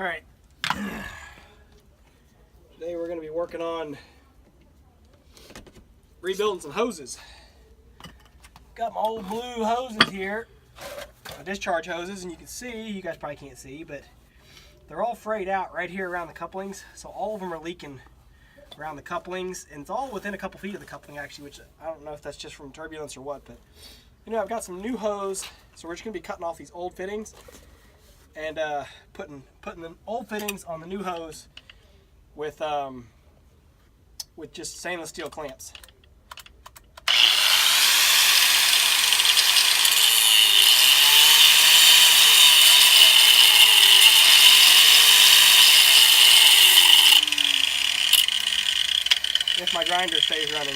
Alright, today we're going to be working on rebuilding some hoses. Got my old blue hoses here, my discharge hoses, and you can see, you guys probably can't see, but they're all frayed out right here around the couplings. So all of them are leaking around the couplings, and it's all within a couple feet of the coupling actually, which I don't know if that's just from turbulence or what, but you know, I've got some new hose, so we're just going to be cutting off these old fittings and putting the old fittings on the new hose with just stainless steel clamps. If my grinder stays running.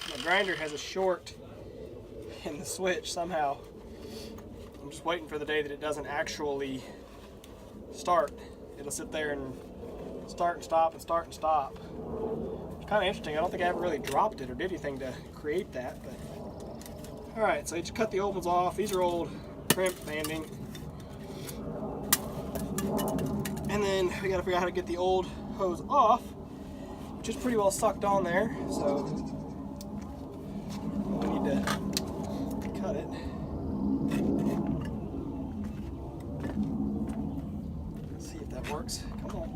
My grinder has a short in the switch somehow. I'm just waiting for the day that it doesn't actually start. It'll sit there and start and stop and start and stop. It's kind of interesting. I don't think I ever really dropped it or did anything to create that. But all right, so you just cut the old ones off. These are old crimp banding. And then we got to figure out how to get the old hose off, which is pretty well sucked on there. So we need to cut it. Let's see if that works. Come on.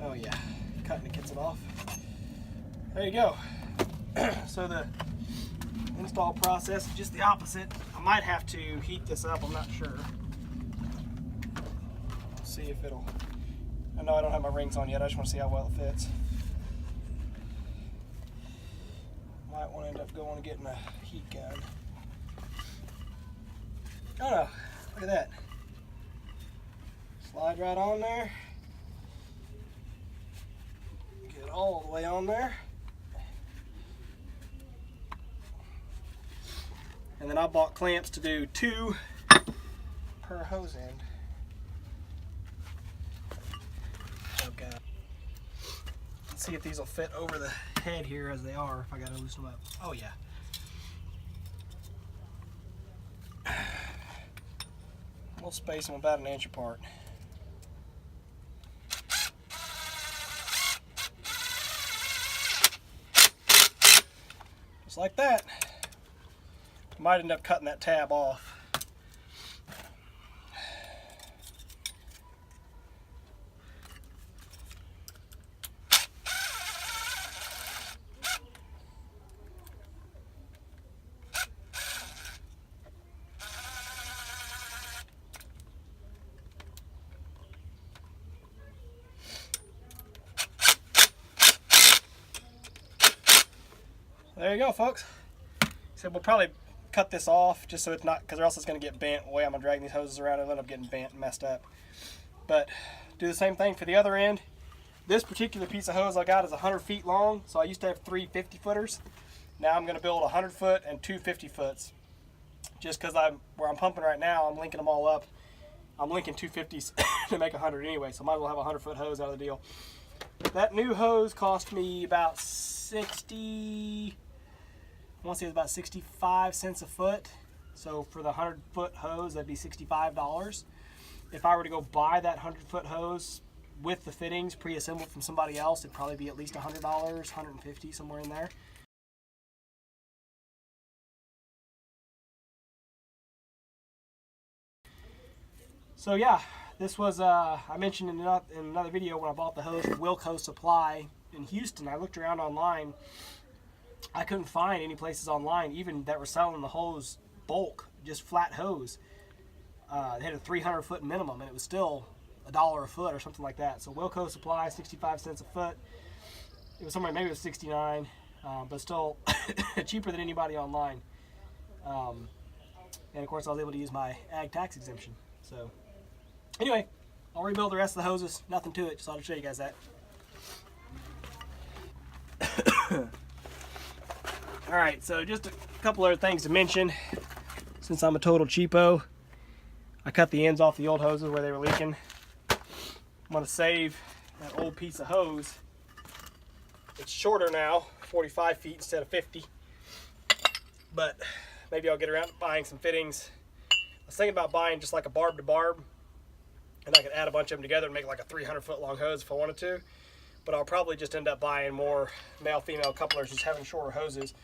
Oh yeah, cutting it gets it off. There you go. So the install process is just the opposite. I might have to heat this up, I'm not sure. See if it'll, I know I don't have my rings on yet, I just want to see how well it fits. Might want to end up going and getting a heat gun. Oh no, look at that. Slide right on there. Get all the way on there. And then I bought clamps to do 2 per hose end. Okay. Let's see if these will fit over the head here as they are, if I gotta loosen them up. Oh yeah. We'll space them about 1 inch apart. Just like that. Might end up cutting that tab off. There you go, folks. So we'll probably cut this off just so it's not, because or else it's going to get bent. The way I'm going to drag these hoses around, it'll end up getting bent and messed up. But do the same thing for the other end. This particular piece of hose I got is 100 feet long, so I used to have 3 50-footers. Now I'm going to build 100 foot and 2 50-foots. Just because where I'm pumping right now, I'm linking them all up. I'm linking 2 50s to make 100 anyway, so I might as well have a 100-foot hose out of the deal. That new hose cost me about 60, I want to say it's about 65 cents a foot. So for the 100-foot hose, that'd be $65. If I were to go buy that 100-foot hose with the fittings pre-assembled from somebody else, it'd probably be at least $100, $150, somewhere in there. So yeah, this was, I mentioned in another video when I bought the hose from Wilco Supply in Houston. I looked around online. I couldn't find any places online even that were selling the hose bulk, just flat hose. They had a 300-foot minimum, and it was still $1 a foot or something like that. So Wilco Supply, 65 cents a foot. It was somewhere, maybe it was 69, but still cheaper than anybody online. And of course I was able to use my ag tax exemption. So Anyway, I'll rebuild the rest of the hoses. Nothing to it, just thought I'd show you guys that. Alright, so just a couple other things to mention. Since I'm a total cheapo, I cut the ends off the old hoses where they were leaking. I'm going to save that old piece of hose. It's shorter now, 45 feet instead of 50. But maybe I'll get around to buying some fittings. I was thinking about buying just like a barb to barb, and I could add a bunch of them together and make like a 300-foot long hose if I wanted to. But I'll probably just end up buying more male-female couplers, just having shorter hoses.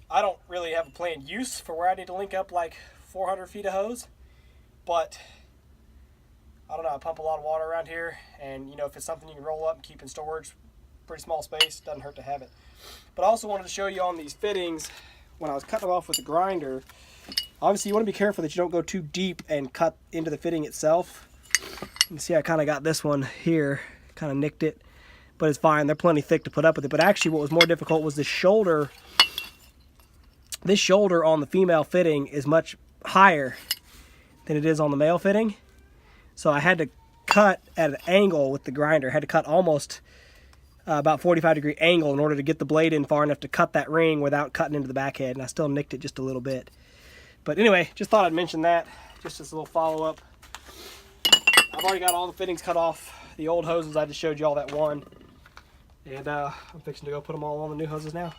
I don't really have a planned use for where I need to link up like 400 feet of hose, but I don't know, I pump a lot of water around here, and you know, if it's something you can roll up and keep in storage, pretty small space, doesn't hurt to have it. But I also wanted to show you on these fittings, when I was cutting them off with the grinder, obviously you want to be careful that you don't go too deep and cut into the fitting itself. You can see I kind of got this one here, kind of nicked it, but it's fine, they're plenty thick to put up with it. But actually what was more difficult was this shoulder. This shoulder on the female fitting is much higher than it is on the male fitting. So I had to cut at an angle with the grinder. I had to cut almost about 45-degree angle in order to get the blade in far enough to cut that ring without cutting into the back head. And I still nicked it just a little bit. But anyway, just thought I'd mention that. Just as a little follow-up. I've already got all the fittings cut off the old hoses. I just showed you all that one. And I'm fixing to go put them all on the new hoses now.